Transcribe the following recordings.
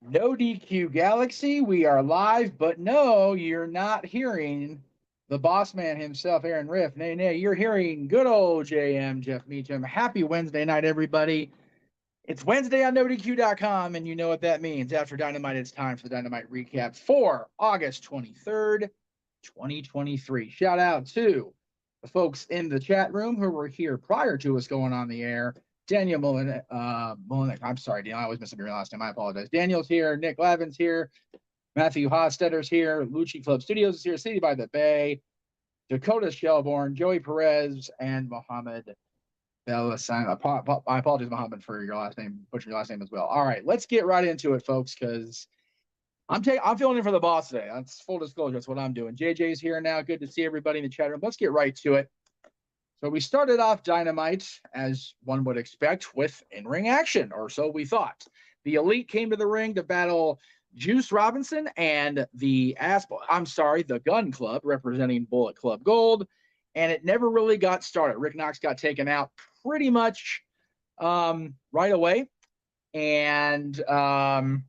No DQ Galaxy, we are live, but no, you're not hearing the boss man himself, Aaron Riff. Nay, you're hearing good old JM, Jeff Meacham. Happy Wednesday night, everybody. It's Wednesday on NoDQ.com, and you know what that means. After Dynamite, it's time for the Dynamite recap for August 23rd, 2023. Shout out to the folks in the chat room who were here prior to us going on the air. Daniel Molinek, I'm sorry, Daniel, I always mess up your last name. I apologize. Daniel's here. Nick Lavin's here. Matthew Hostetter's here. Lucci Club Studios is here. City by the Bay. Dakota Shelbourne, Joey Perez, and Mohammed Bellasan. I apologize, Mohammed, for your last name, butchering your last name as well. All right, let's get right into it, folks, because I'm filling in for the boss today. That's full disclosure. That's what I'm doing. JJ's here now. Good to see everybody in the chat room. Let's get right to it. So we started off Dynamite, as one would expect, with in-ring action, or so we thought. The Elite came to the ring to battle Juice Robinson and the Gun Club, representing Bullet Club Gold, and it never really got started. Rick Knox got taken out pretty much right away, and I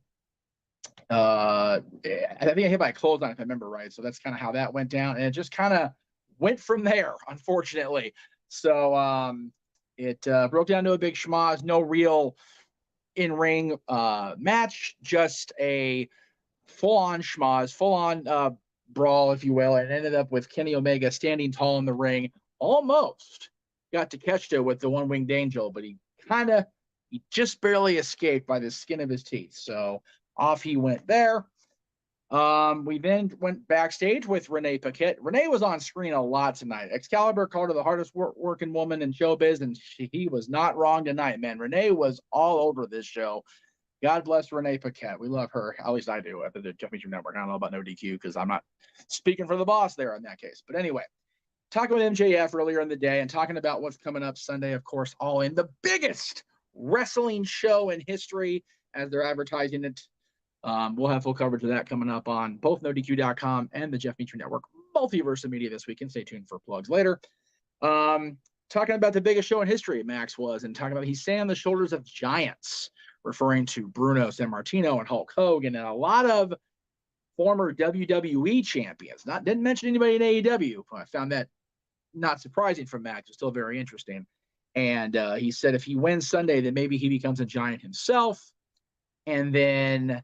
think I hit by a clothesline, if I remember right. So that's kind of how that went down, and it just kind of went from there, unfortunately. So it broke down to a big schmoz, no real in-ring match, just a full-on schmoz, full-on brawl, if you will, and ended up with Kenny Omega standing tall in the ring. Almost got Takeshita with the one-winged angel, but he just barely escaped by the skin of his teeth. So off he went there. We then went backstage with Renee Paquette. Renee was on screen a lot tonight. Excalibur called her the hardest working woman in showbiz, and he was not wrong tonight, man. Renee was all over this show. God bless Renee Paquette. We love her. At least I do at the Jeff Meacham Network. I don't know about No DQ because I'm not speaking for the boss there in that case. But anyway, talking with MJF earlier in the day and talking about what's coming up Sunday, of course, all in the biggest wrestling show in history as they're advertising it. We'll have full coverage of that coming up on both NoDQ.com and the Jeff Meacham Network multiverse of media this weekend. Stay tuned for plugs later. Talking about the biggest show in history, Max was, and talking about he's standing on the shoulders of giants, referring to Bruno Sammartino and Hulk Hogan and a lot of former WWE champions. Didn't mention anybody in AEW. I found that not surprising from Max. It's still very interesting. And he said if he wins Sunday, then maybe he becomes a giant himself. And then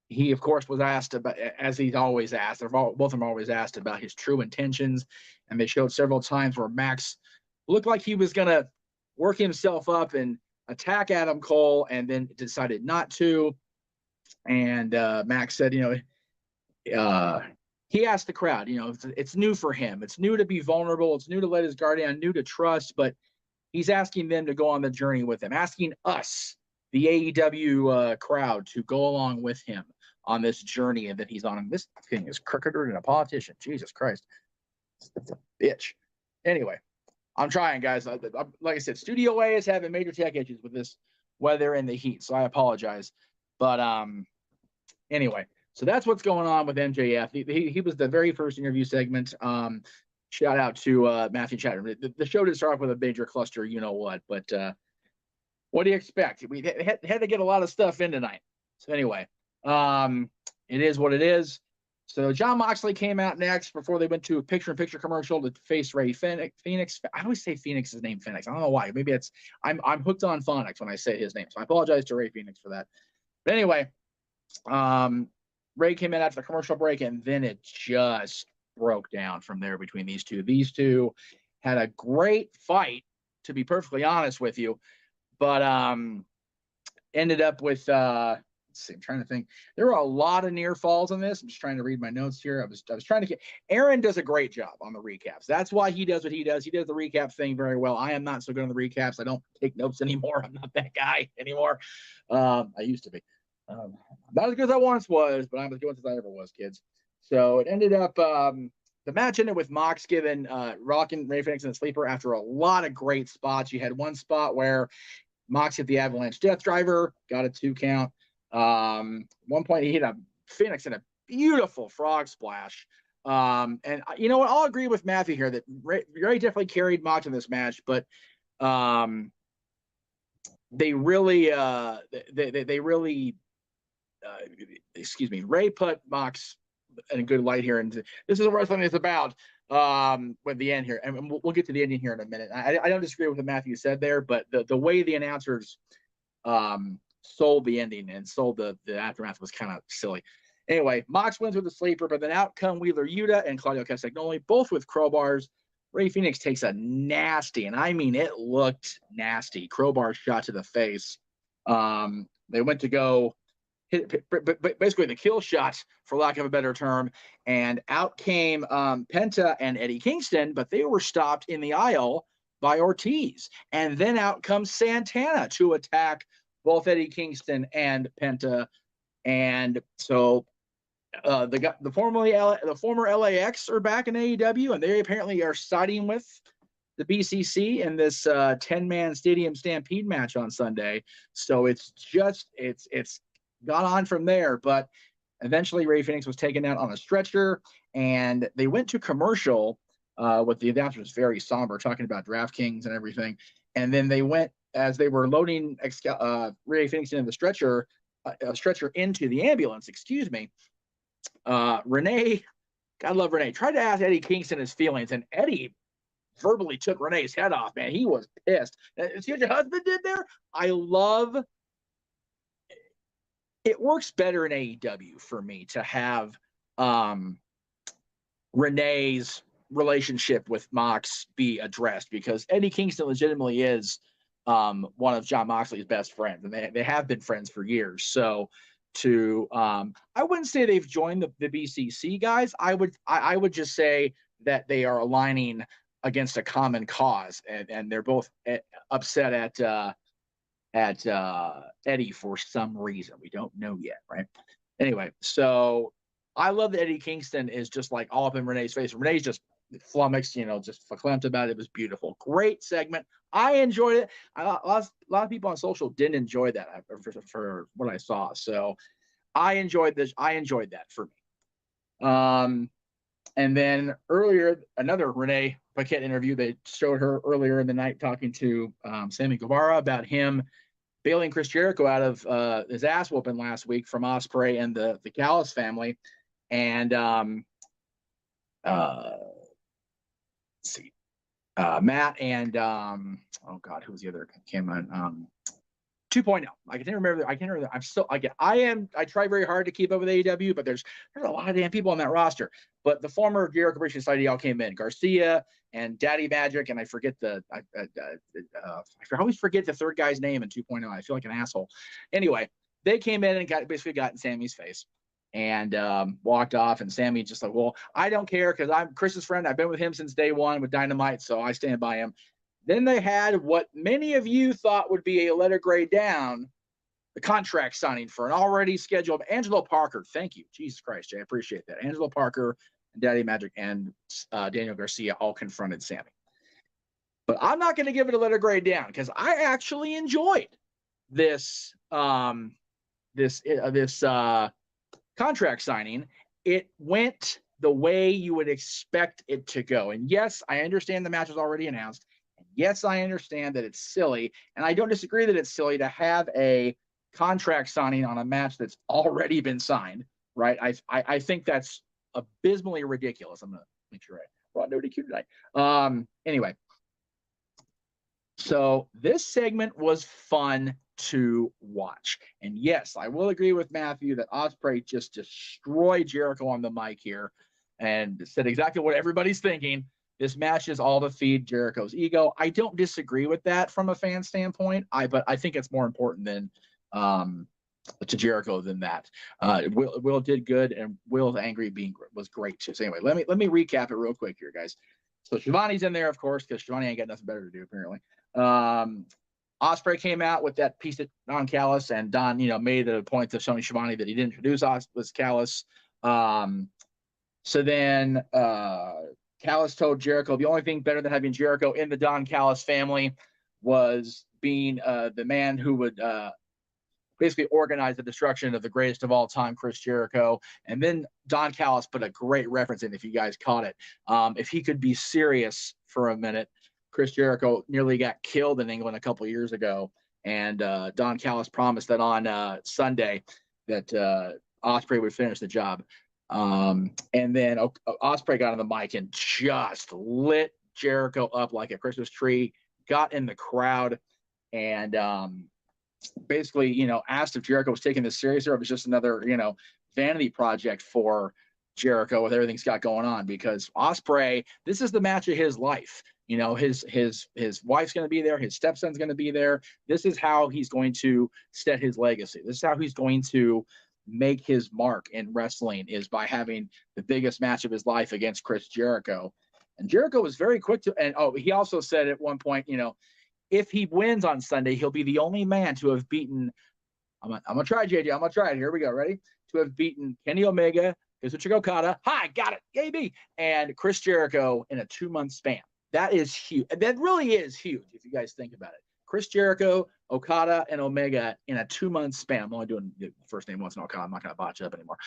he, of course, was asked about, as he's always asked, both of them are always asked about his true intentions. And they showed several times where Max looked like he was going to work himself up and attack Adam Cole and then decided not to. And Max said, he asked the crowd, it's new for him. It's new to be vulnerable. It's new to let his guard down, new to trust. But he's asking them to go on the journey with him, asking us, the AEW crowd, to go along with him on this journey that he's on. And this thing is cricketer and a politician. Jesus Christ. It's a bitch. Anyway, I'm trying, guys. Like I said, Studio A is having major tech issues with this weather and the heat, so I apologize. But anyway, so that's what's going on with MJF. He was the very first interview segment. Shout out to Matthew Chatter. The show did start off with a major cluster, you know what, but what do you expect? We had to get a lot of stuff in tonight. So anyway, it is what it is. So Jon Moxley came out next before they went to a picture-in-picture commercial to face Rey Fenix. I always say Phoenix's name Fenix. I don't know why. Maybe I'm hooked on phonics when I say his name. So I apologize to Rey Fenix for that. But anyway, Rey came in after the commercial break, and then it just broke down from there between these two. These two had a great fight, to be perfectly honest with you. But ended up with let's see, I'm trying to think. There were a lot of near falls in this. I'm just trying to read my notes here. I was trying to get Aaron does a great job on the recaps. That's why he does what he does. He does the recap thing very well. I am not so good on the recaps. I don't take notes anymore. I'm not that guy anymore. I used to be. Not as good as I once was, but I'm as good as I ever was, kids. So it ended up the match ended with Mox giving rocking Rey Fenix in the sleeper after a lot of great spots. You had one spot where Mox hit the Avalanche Death Driver, got a 2 count. One point he hit a Phoenix in a beautiful frog splash. And you know what? I'll agree with Matthew here that Rey definitely carried Mox in this match, but they really, they really, excuse me, Rey put Mox in a good light here, and this is what wrestling is about. With the end here, and we'll get to the ending here in a minute. I don't disagree with what Matthew said there, but the way the announcers sold the ending and sold the aftermath was kind of silly. Anyway, Mox wins with a sleeper, but then out come Wheeler Yuta and Claudio Castagnoli, both with crowbars. Rey Fenix takes a nasty, and I mean it looked nasty, crowbar shot to the face. They went to go hit basically the kill shot, for lack of a better term, and out came Penta and Eddie Kingston, but they were stopped in the aisle by Ortiz. And then out comes Santana to attack both Eddie Kingston and Penta. And so the former LAX are back in AEW, and they apparently are siding with the BCC in this 10-man stadium stampede match on Sunday. So it's gone on from there, but eventually Rey Fenix was taken out on a stretcher, and they went to commercial with the announcer was very somber, talking about DraftKings and everything. And then they went, as they were loading Rey Fenix into the stretcher into the ambulance, Renee, God love Renee, tried to ask Eddie Kingston his feelings, and Eddie verbally took Renee's head off, man. He was pissed. See what your husband did there? I love it. Works better in AEW for me to have Renee's relationship with Mox be addressed, because Eddie Kingston legitimately is one of Jon Moxley's best friends, and they have been friends for years. So I wouldn't say they've joined the BCC guys. I would just say that they are aligning against a common cause, and they're both upset at Eddie for some reason. We don't know yet, right? Anyway, so I love that Eddie Kingston is just like all up in Renee's face. Renee's just flummoxed, just verklempt about it. It was beautiful. Great segment. I enjoyed it. A lot of people on social didn't enjoy that for what I saw. So I enjoyed this. I enjoyed that for me. And then earlier, another Renee Paquette interview. They showed her earlier in the night talking to Sammy Guevara about him bailing Chris Jericho out of his ass whooping last week from Osprey and the Callis family. And let's see, Matt and oh God, who was the other came on 2.0. I can't remember. I try very hard to keep up with AEW, but there's a lot of damn people on that roster. But the former Jericho Appreciation Society all came in. Garcia and Daddy Magic, and I forget I always forget the third guy's name in 2.0. I feel like an asshole. Anyway, they came in and got in Sammy's face and walked off, and Sammy just like, well, I don't care because I'm Chris's friend. I've been with him since day one with Dynamite, so I stand by him. Then they had what many of you thought would be a letter grade down, the contract signing for an already scheduled Angelo Parker. Thank you. Jesus Christ, Jay. I appreciate that. Angelo Parker and Daddy Magic and Daniel Garcia all confronted Sammy. But I'm not going to give it a letter grade down because I actually enjoyed this contract signing. It went the way you would expect it to go. And yes, I understand the match was already announced. And yes, I understand that it's silly. And I don't disagree that it's silly to have a contract signing on a match that's already been signed, right? I think that's abysmally ridiculous. I'm going to make sure I brought no DQ tonight. Anyway, so this segment was fun to watch. And yes, I will agree with Matthew that Osprey just destroyed Jericho on the mic here and said exactly what everybody's thinking. This match is all to feed Jericho's ego. I don't disagree with that from a fan standpoint. But I think it's more important than to Jericho than that. Will did good, and Will's angry was great too. So anyway, let me recap it real quick here, guys. So Shivani's in there, of course, because Shivani ain't got nothing better to do apparently. Osprey came out with that piece of Don Callis, and Don, made it a point to showing Shivani that he didn't introduce Callis. So then Callis told Jericho the only thing better than having Jericho in the Don Callis family was being the man who would basically organize the destruction of the greatest of all time, Chris Jericho. And then Don Callis put a great reference in, if you guys caught it. If he could be serious for a minute, Chris Jericho nearly got killed in England a couple years ago, And Don Callis promised that on Sunday that Osprey would finish the job. And then Osprey got on the mic and just lit Jericho up like a Christmas tree, got in the crowd, and basically, asked if Jericho was taking this serious or if it was just another, vanity project for Jericho with everything he's got going on. Because Osprey, this is the match of his life. His wife's going to be there. His stepson's going to be there. This is how he's going to set his legacy. This is how he's going to make his mark in wrestling, is by having the biggest match of his life against Chris Jericho. And Jericho was very quick to, and he also said at one point, if he wins on Sunday, he'll be the only man to have beaten, I'm going to try, JJ. I'm going to try it. Here we go. Ready? To have beaten Kenny Omega, Kazuchika Okada, got it, AB, and Chris Jericho in a 2-month span. That is huge. That really is huge if you guys think about it. Chris Jericho, Okada, and Omega in a 2-month span. I'm only doing the first name once in Okada. I'm not going to botch it up anymore.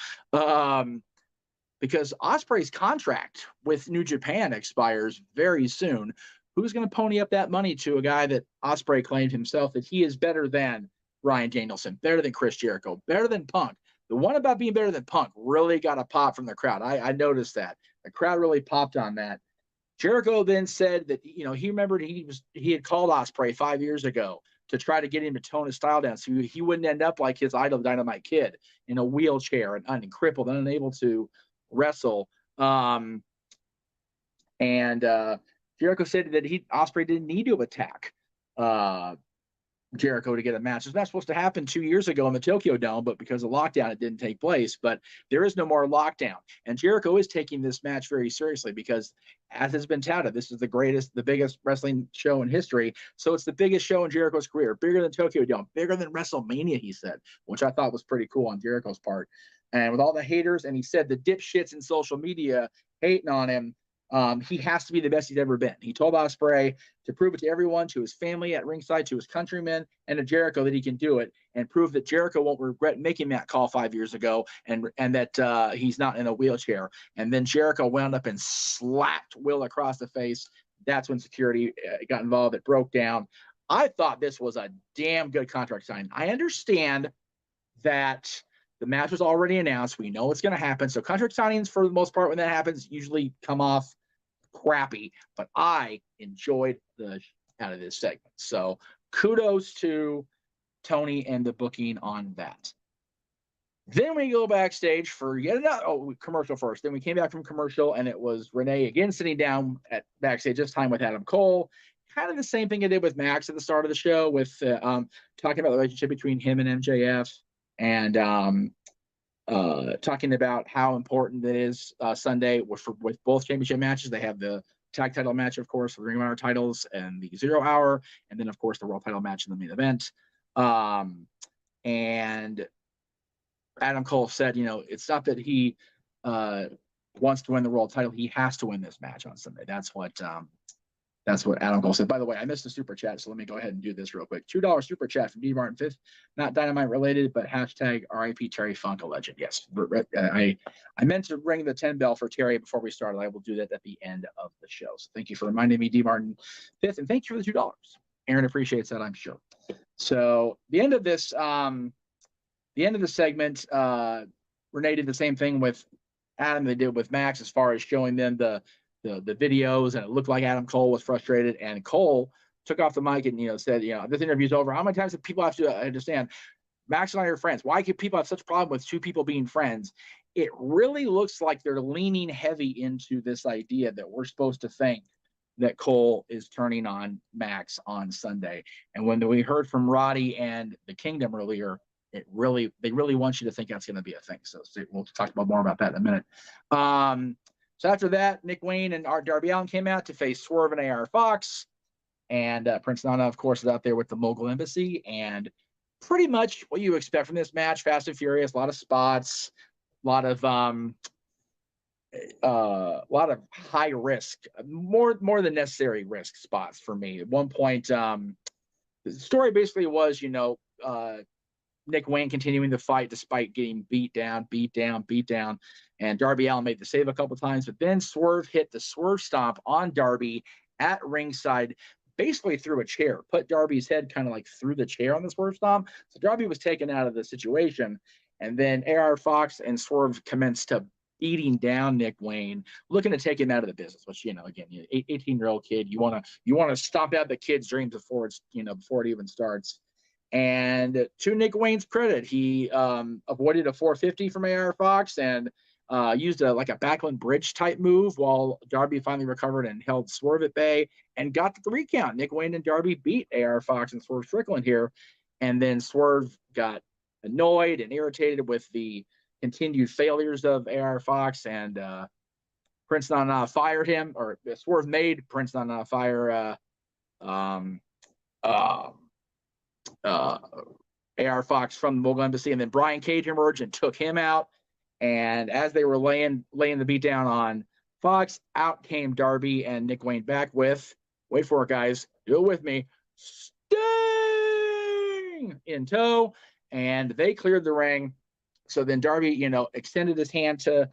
Because Osprey's contract with New Japan expires very soon. Who's going to pony up that money to a guy that Osprey claimed himself that he is better than Bryan Danielson, better than Chris Jericho, better than Punk? The one about being better than Punk really got a pop from the crowd. I noticed that. The crowd really popped on that. Jericho then said that, he remembered he had called Osprey 5 years ago to try to get him to tone his style down so he wouldn't end up like his idol Dynamite Kid in a wheelchair and crippled and unable to wrestle. Jericho said that Osprey didn't need to attack Jericho to get a match. It's not supposed to happen 2 years ago in the Tokyo Dome, but because of lockdown, it didn't take place. But there is no more lockdown. And Jericho is taking this match very seriously because, as has been touted, this is the biggest wrestling show in history. So it's the biggest show in Jericho's career, bigger than Tokyo Dome, bigger than WrestleMania, he said, which I thought was pretty cool on Jericho's part. And with all the haters, and he said the dipshits in social media hating on him, he has to be the best he's ever been. He told Osprey to prove it to everyone, to his family at ringside, to his countrymen, and to Jericho that he can do it, and prove that Jericho won't regret making that call 5 years ago, and that he's not in a wheelchair. And then Jericho wound up and slapped Will across the face. That's when security got involved. It broke down. I thought this was a damn good contract signing. I understand that the match was already announced. We know it's going to happen. So contract signings, for the most part, when that happens, usually come off crappy. But I enjoyed the out of this segment. So kudos to Tony and the booking on that. Then we go backstage for yet another commercial first. Then we came back from commercial, and it was Renee again sitting down at backstage, this time with Adam Cole. Kind of the same thing I did with Max at the start of the show, with talking about the relationship between him and MJF. And talking about how important it is Sunday with both championship matches. They have the tag title match, of course, for the Ring of Honor titles, and the 0 Hour, and then, of course, the world title match in the main event. And Adam Cole said, it's not that he wants to win the world title. He has to win this match on Sunday. That's what Adam Cole said. By the way, I missed the super chat, so let me go ahead and do this real quick. $2 super chat from D. Martin 5th, not Dynamite related, but hashtag RIP Terry Funk, a legend. Yes, I meant to ring the 10 bell for Terry before we started. I will do that at the end of the show. So thank you for reminding me, D. Martin 5th, and thank you for the $2. Aaron appreciates that, I'm sure. So the end of this, segment, Renee did the same thing with Adam they did with Max, as far as showing them the videos, and it looked like Adam Cole was frustrated, and Cole took off the mic and said, this interview's over. How many times do people have to understand? Max and I are friends. Why can people have such a problem with two people being friends? It really looks like they're leaning heavy into this idea that we're supposed to think that Cole is turning on Max on Sunday. And when we heard from Roddy and the Kingdom earlier, they really want you to think that's going to be a thing. So we'll talk more about that in a minute. So after that, Nick Wayne and Darby Allin came out to face Swerve and AR Fox. And Prince Nana, of course, is out there with the Mogul Embassy. And pretty much what you expect from this match, fast and furious, a lot of spots, a lot of high risk, more than necessary risk spots for me. At one point, the story basically was, Nick Wayne continuing the fight despite getting beat down. And Darby Allin made the save a couple times, but then Swerve hit the Swerve Stomp on Darby at ringside, basically threw a chair, put Darby's head kind of like through the chair on the Swerve Stomp. So Darby was taken out of the situation. And then AR Fox and Swerve commenced to beating down Nick Wayne, looking to take him out of the business, which, again, 18-year-old kid, you want to stomp out the kid's dreams before it even starts. And to Nick Wayne's credit, he avoided a 450 from AR Fox and used a backland bridge type move while Darby finally recovered and held Swerve at bay and got the 3 count. Nick Wayne and Darby beat AR Fox and Swerve Strickland here. And then Swerve got annoyed and irritated with the continued failures of AR Fox, and Prince Nana fired him, or Swerve made Prince Nana fire AR Fox from the Mogul Embassy, and then Brian Cage emerged and took him out. And as they were laying the beat down on Fox, out came Darby and Nick Wayne back with, wait for it, guys, do it with me, Sting in tow, and they cleared the ring. So then Darby, extended his hand to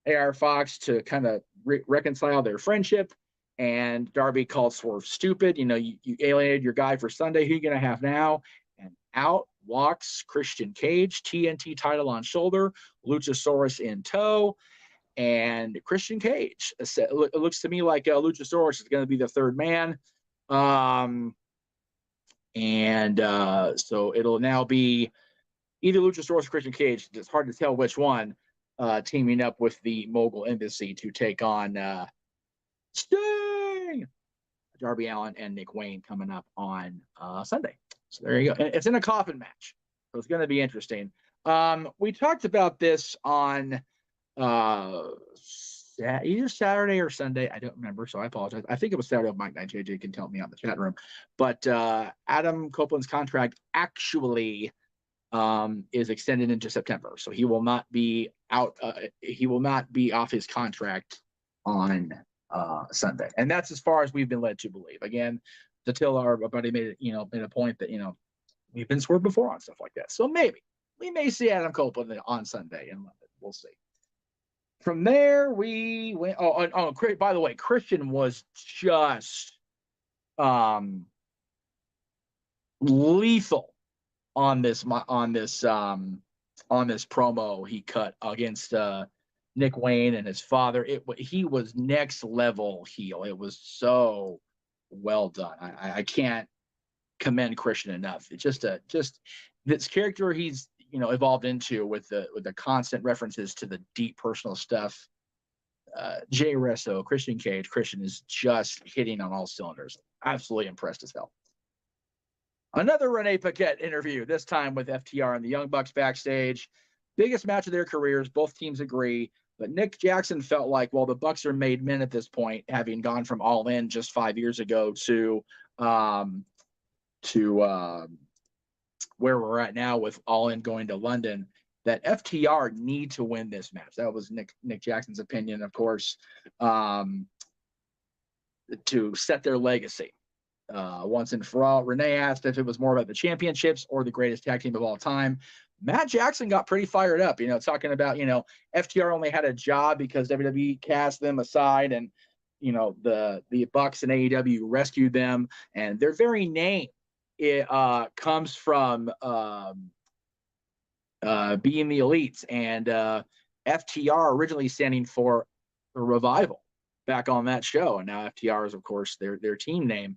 AR Fox to kind of reconcile their friendship. And Darby called Swerve stupid. You alienated your guy for Sunday. Who are you going to have now? And out walks Christian Cage, TNT title on shoulder, Luchasaurus in tow. And Christian Cage, it looks to me like Luchasaurus is going to be the third man. So it'll now be either Luchasaurus or Christian Cage. It's hard to tell which one, teaming up with the Mogul Embassy to take on Sting, Darby Allin, and Nick Wayne coming up on Sunday. So there you go. And it's in a coffin match, so it's going to be interesting. We talked about this on either Saturday or Sunday. I don't remember, so I apologize. I think it was Saturday. Mike Knight JJ can tell me on the chat room. But Adam Copeland's contract actually is extended into September, so he will not be out. He will not be off his contract on Sunday, and that's as far as we've been led to believe. Again, until our buddy made a point that we've been swerved before on stuff like that, so maybe we may see Adam Copeland on Sunday in London. We'll see. From there, we went. By the way, Christian was just lethal on this promo he cut against Nick Wayne and his father. He was next level heel. It was so well done. I can't commend Christian enough. It's just this character he's evolved into with the constant references to the deep personal stuff. Jay Resso, Christian Cage, Christian is just hitting on all cylinders. Absolutely impressed as hell. Another Renee Paquette interview, this time with FTR and the Young Bucks backstage. Biggest match of their careers, both teams agree. But Nick Jackson felt like, well, the Bucks are made men at this point, having gone from Allin just 5 years ago to where we're at now with Allin going to London, that FTR need to win this match. That was Nick Jackson's opinion, of course, to set their legacy. Once and for all. Renee asked if it was more about the championships or the greatest tag team of all time. Matt Jackson got pretty fired up, talking about, FTR only had a job because WWE cast them aside, and, the Bucks and AEW rescued them, and their very name comes from being the elites, and FTR originally standing for a revival back on that show, and now FTR is, of course, their team name.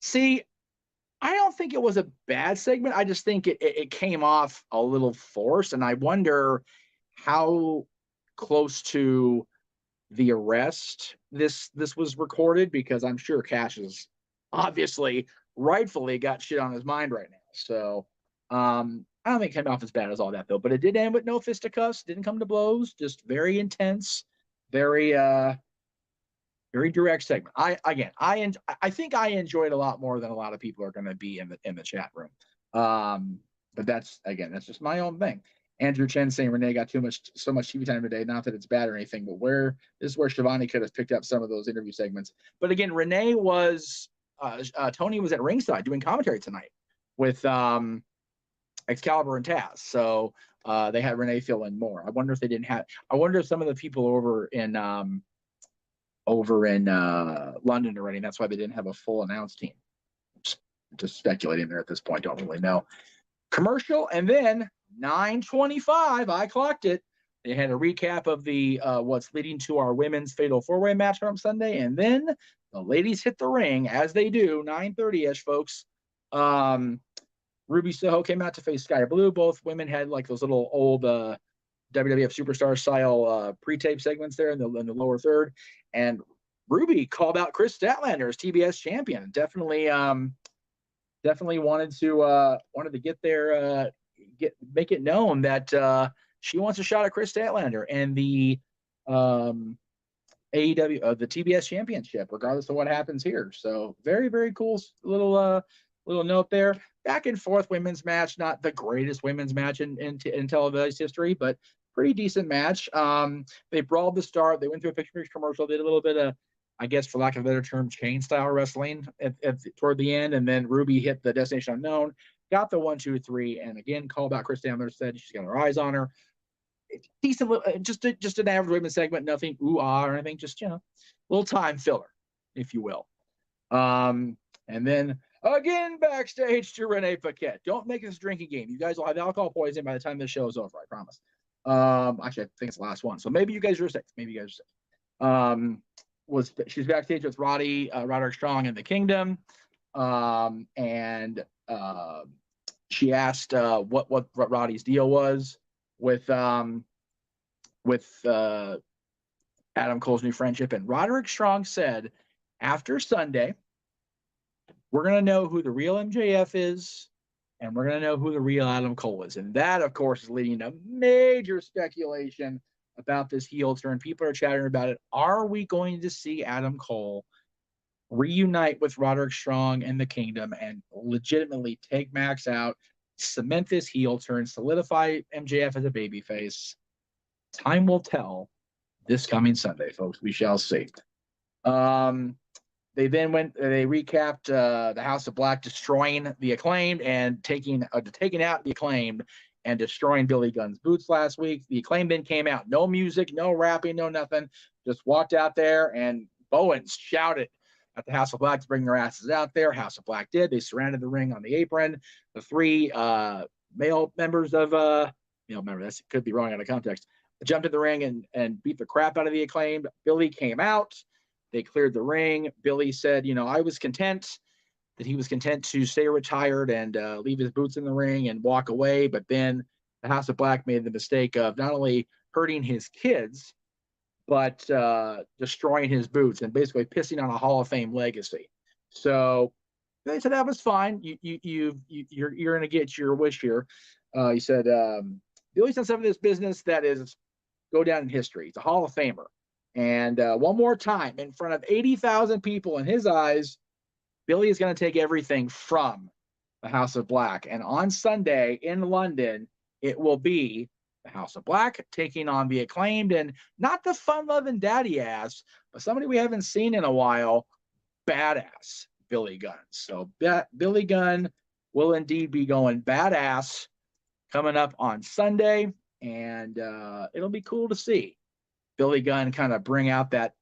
See, I don't think it was a bad segment. I just think it came off a little forced, and I wonder how close to the arrest this was recorded, because I'm sure Cash is obviously rightfully got shit on his mind right now. So I don't think it came off as bad as all that, though. But it did end with no fisticuffs, didn't come to blows, just very intense, very direct segment. I think I enjoyed a lot more than a lot of people are going to be in the chat room. But that's just my own thing. Andrew Chen saying Renee got so much TV time today. Not that it's bad or anything, but this is where Shivani could have picked up some of those interview segments. But again, Renee was Tony was at ringside doing commentary tonight with Excalibur and Taz. So they had Renee fill in more. I wonder if some of the people over in over in London already. And that's why they didn't have a full announced team. Just speculating there at this point. Don't really know. Commercial, and then 9:25. I clocked it. They had a recap of the what's leading to our women's fatal four-way match on Sunday, and then the ladies hit the ring as they do. 9:30ish, folks. Ruby Soho came out to face Sky Blue. Both women had like those little old WWF Superstar style pre-tape segments there in the lower third, and Ruby called out Chris Statlander as TBS champion. Definitely wanted to get there, make it known that she wants a shot at Chris Statlander and the AEW the TBS championship, regardless of what happens here. So very, very cool little note there. Back and forth women's match, not the greatest women's match in televised history, but pretty decent match. They brawled the start. They went through a picture commercial, did a little bit of, I guess, for lack of a better term, chain style wrestling toward the end, and then Ruby hit the Destination Unknown, got the 1, 2, 3, and again called out Chris Statlander. Said she's got her eyes on her. Decent, just an average women's segment, nothing ooh ah or anything, just little time filler, if you will. And then again backstage to Renee Paquette. Don't make this a drinking game. You guys will have alcohol poisoning by the time this show is over. I promise. Actually, I think it's the last one, so maybe you guys are safe. She's backstage with Roderick Strong and the Kingdom, and she asked what Roddy's deal was with Adam Cole's new friendship, and Roderick Strong said, after Sunday, we're gonna know who the real MJF is, and we're gonna know who the real Adam Cole is, and that, of course, is leading to major speculation about this heel turn. People are chattering about it. Are we going to see Adam Cole reunite with Roderick Strong and the Kingdom and legitimately take Max out, cement this heel turn, solidify MJF as a babyface? Time will tell this coming Sunday, folks. We shall see. They recapped the House of Black destroying the Acclaimed and taking out the Acclaimed and destroying Billy Gunn's boots last week. The Acclaimed then came out. No music, no rapping, no nothing. Just walked out there, and Bowens shouted at the House of Black to bring their asses out there. House of Black did. They surrounded the ring on the apron. The three male members of that could be wrong out of context, jumped in the ring and beat the crap out of the Acclaimed. Billy came out. They cleared the ring. Billy said, I was content, that he was content to stay retired and leave his boots in the ring and walk away. But then the House of Black made the mistake of not only hurting his kids, but destroying his boots and basically pissing on a Hall of Fame legacy. So they said that was fine. You're going to get your wish here. He said, Billy's done some of this business that is go down in history. He's a Hall of Famer. And one more time, in front of 80,000 people, in his eyes, Billy is going to take everything from the House of Black. And on Sunday in London, it will be the House of Black taking on the Acclaimed, and not the fun-loving daddy ass, but somebody we haven't seen in a while, badass Billy Gunn. So Billy Gunn will indeed be going badass coming up on Sunday, and it'll be cool to see Billy Gunn kind of bring out that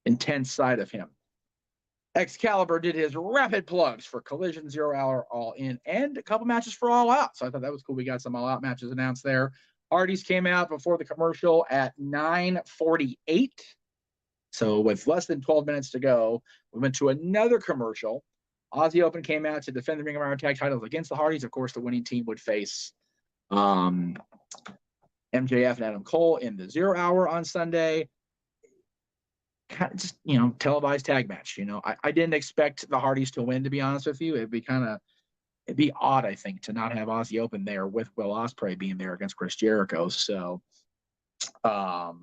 intense side of him. Excalibur did his rapid plugs for Collision, 0 Hour, All In, and a couple matches for All Out. So I thought that was cool. We got some All Out matches announced there. Hardys came out before the commercial at 9:48. So with less than 12 minutes to go, we went to another commercial. Aussie Open came out to defend the Ring of Honor tag titles against the Hardys. Of course, the winning team would face MJF and Adam Cole in the 0 Hour on Sunday. Kind of just, televised tag match. I didn't expect the Hardys to win, to be honest with you. It'd be odd, I think, to not have Aussie Open there with Will Ospreay being there against Chris Jericho. So Aussie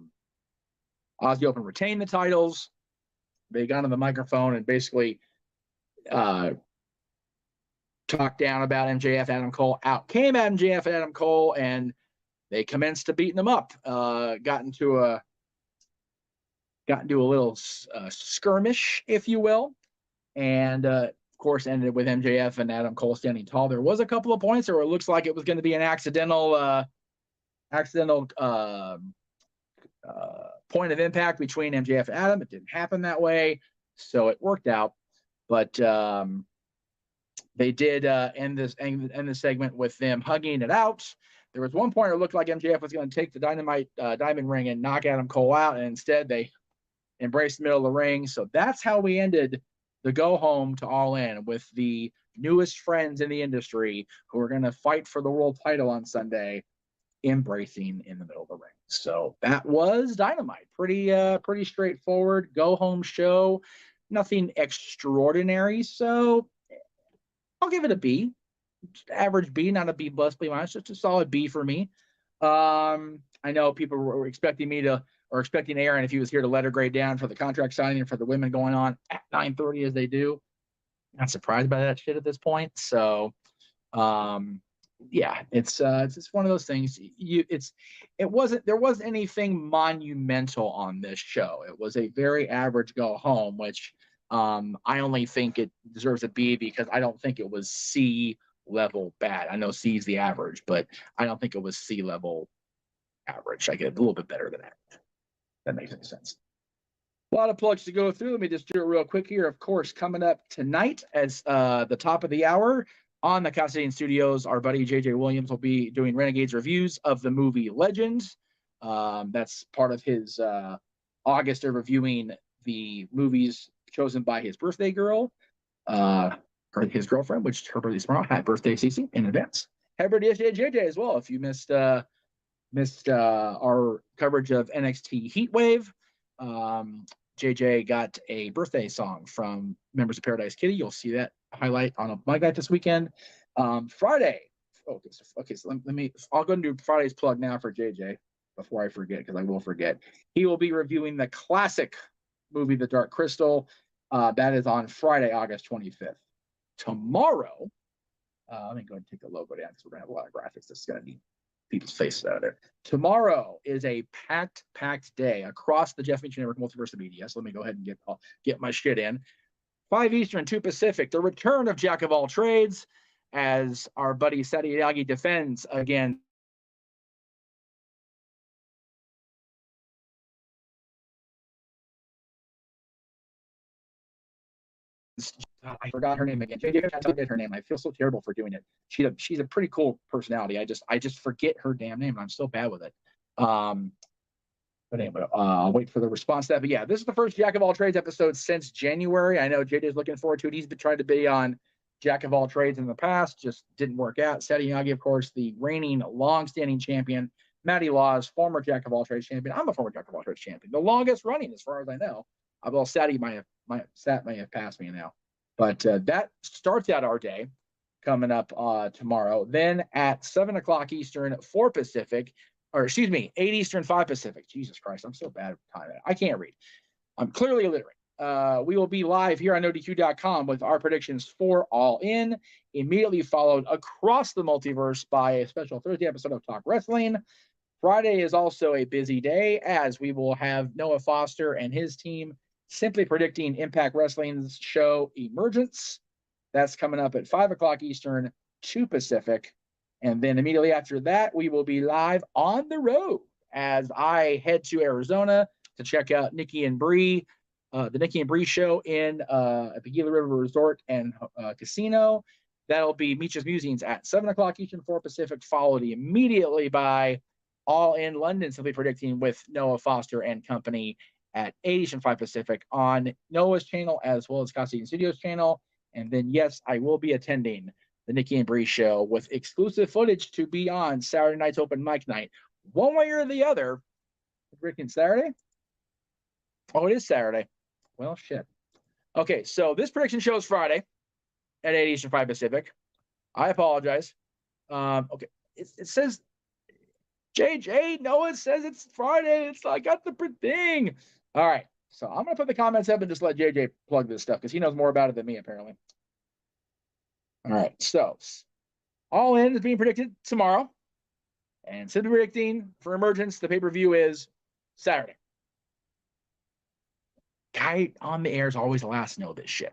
Open retained the titles. They got on the microphone and basically talked down about MJF, Adam Cole. Out came MJF and Adam Cole, and they commenced to beating them up. Got into a little skirmish, if you will, and of course ended with MJF and Adam Cole standing tall. There was a couple of points where it looks like it was going to be an accidental point of impact between MJF and Adam. It didn't happen that way, so it worked out. But they did end the segment with them hugging it out. There was one point it looked like MJF was going to take the Dynamite diamond ring and knock Adam Cole out, and instead they embraced the middle of the ring. So that's how we ended the go home to All In, with the newest friends in the industry who are going to fight for the world title on Sunday, embracing in the middle of the ring. So that was Dynamite. Pretty straightforward go home show. Nothing extraordinary. So I'll give it a B. Just average B, not a B plus, B minus, just a solid B for me. I know people were expecting Aaron, if he was here, to let her grade down for the contract signing and for the women going on at 9:30 as they do. Not surprised by that shit at this point. So, yeah, it's just one of those things. There wasn't anything monumental on this show. It was a very average go home, which I only think it deserves a B because I don't think it was C level bad. I know C is the average, but I don't think it was C level average. I get a little bit better than average. That makes any sense. A lot of plugs to go through. Let me just do it real quick here. Of course, coming up tonight as the top of the hour on the Cassidy Studios, our buddy JJ Williams will be doing Renegades reviews of the movie Legends. That's part of his August of reviewing the movies chosen by his birthday girl, or his girlfriend, which her birthday's tomorrow. Happy birthday, Cece, in advance. Happy birthday to JJ as well. If you missed our coverage of NXT Heatwave, JJ got a birthday song from members of Paradise Kitty. You'll see that highlight on a Mike Night this weekend. Friday. Okay, so I'll go and do Friday's plug now for JJ before I forget, because I will forget. He will be reviewing the classic movie, The Dark Crystal. That is on Friday, August 25th. Tomorrow, let me go ahead and take the logo down because we're going to have a lot of graphics. That's going to need people's faces out of there. Tomorrow is a packed day across the Jeff Meach Network Multiverse of Media. So let me go ahead and get my shit in. 5 Eastern, 2 Pacific, the return of Jack of all trades, as our buddy Sadi Yagi defends again. I forgot her name again. JJ can't forget her name. I feel so terrible for doing it. She's a pretty cool personality. I just forget her damn name. I'm so bad with it. But anyway, I'll wait for the response to that. But yeah, this is the first Jack of all trades episode since January. I know JJ's looking forward to it. He's been trying to be on Jack of all trades in the past, just didn't work out. Sadi Yagi, of course, the reigning long-standing champion. Matty Laws, former Jack of all trades champion. I'm a former Jack of all trades champion, the longest running as far as I know. Well, Sadi may have passed me now. But that starts out our day coming up tomorrow. Then at 7 o'clock Eastern, 4 Pacific, or excuse me, 8 Eastern, 5 Pacific. Jesus Christ, I'm so bad at time. I can't read. I'm clearly illiterate. We will be live here on ODQ.com with our predictions for All In, immediately followed across the multiverse by a special Thursday episode of Talk Wrestling. Friday is also a busy day, as we will have Noah Foster and his team simply predicting Impact Wrestling's show Emergence. That's coming up at 5 o'clock Eastern, 2 Pacific. And then immediately after that, we will be live on the road as I head to Arizona to check out Nikki and Bree, the Nikki and Bree show in at the Gila River Resort and Casino. That'll be Meech's Musings at 7 o'clock Eastern, 4 Pacific, followed immediately by All in London, simply predicting with Noah Foster and company at 8 Eastern, 5 Pacific on Noah's channel as well as Cassidy Studios channel. And then, yes, I will be attending the Nikki and Bree show with exclusive footage to be on Saturday night's open mic night. One way or the other. Freaking Saturday? Oh, it is Saturday. Well, shit. Okay, so this prediction show is Friday at 8 Eastern, 5 Pacific. I apologize. Okay, it says JJ Noah says it's Friday. I got the thing. All right, so I'm gonna put the comments up and just let JJ plug this stuff because he knows more about it than me apparently. All right, so All In is being predicted tomorrow, and simply predicting for Emergence, the pay-per-view is Saturday. Guy on the air is always the last to know this shit.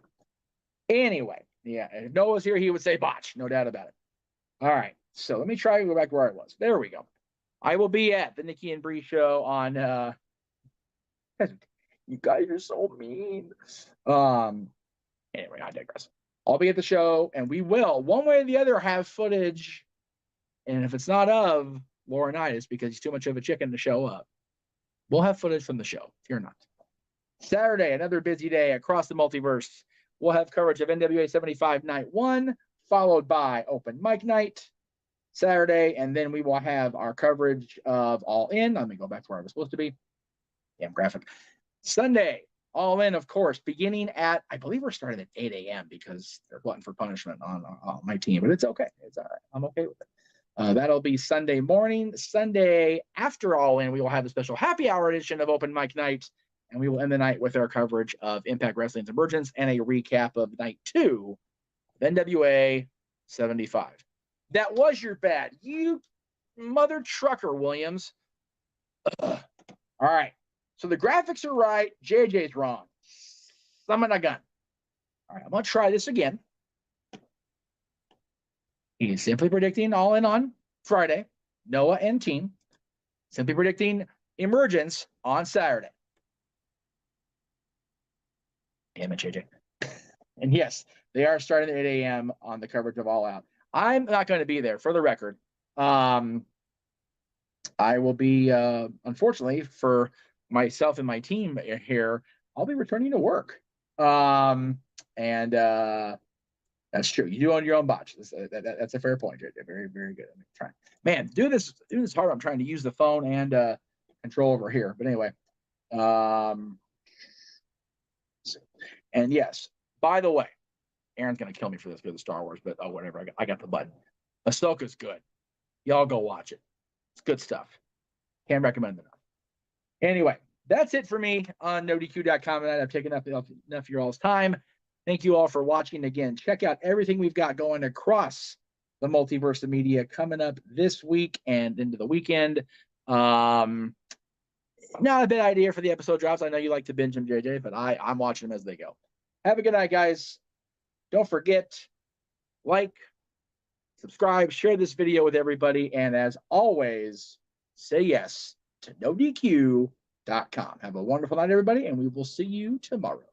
Anyway, yeah, if Noah was here, he would say botch, no doubt about it. All right, so let me try to go back where I was. There we go. I will be at the Nikki and Bree show on. You guys are so mean. Anyway, I digress. I'll be at the show, and we will, one way or the other, have footage. And if it's not of Laurinaitis because he's too much of a chicken to show up, we'll have footage from the show. Fear not. Saturday, another busy day across the multiverse. We'll have coverage of NWA 75 Night 1, followed by Open Mic Night Saturday, and then we will have our coverage of All In. Let me go back to where I was supposed to be. Damn graphic. Sunday, All In, of course, beginning at, I believe we're starting at 8 a.m. because they're glutton for punishment on my team, but it's okay. It's all right. I'm okay with it. That'll be Sunday morning. Sunday, after All In, we will have a special happy hour edition of Open Mic Night, and we will end the night with our coverage of Impact Wrestling's Emergence and a recap of Night 2 of NWA 75. That was your bad. You mother trucker, Williams. Ugh. All right. So the graphics are right. JJ's wrong. Summon a gun. All right. I'm going to try this again. He's simply predicting All In on Friday. Noah and team. Simply predicting Emergence on Saturday. Damn it, JJ. And yes, they are starting at 8 a.m. on the coverage of All Out. I'm not going to be there, for the record. I will be, unfortunately, for myself and my team here, I'll be returning to work. And that's true. You do own your own botch. That's a fair point. Very, very good. I'm trying. Man, do this hard. I'm trying to use the phone and control over here. But anyway. And yes, by the way, Aaron's going to kill me for this because of Star Wars, but oh, whatever. I got the button. Ahsoka's good. Y'all go watch it. It's good stuff. Can't recommend it enough. Anyway, that's it for me on NoDQ.com. And I've taken up enough of your all's time. Thank you all for watching. Again, check out everything we've got going across the multiverse of media coming up this week and into the weekend. Not a bad idea for the episode drops. I know you like to binge them, JJ, but I'm watching them as they go. Have a good night, guys. Don't forget, like, subscribe, share this video with everybody, and as always, say yes to NoDQ.com. Have a wonderful night, everybody, and we will see you tomorrow.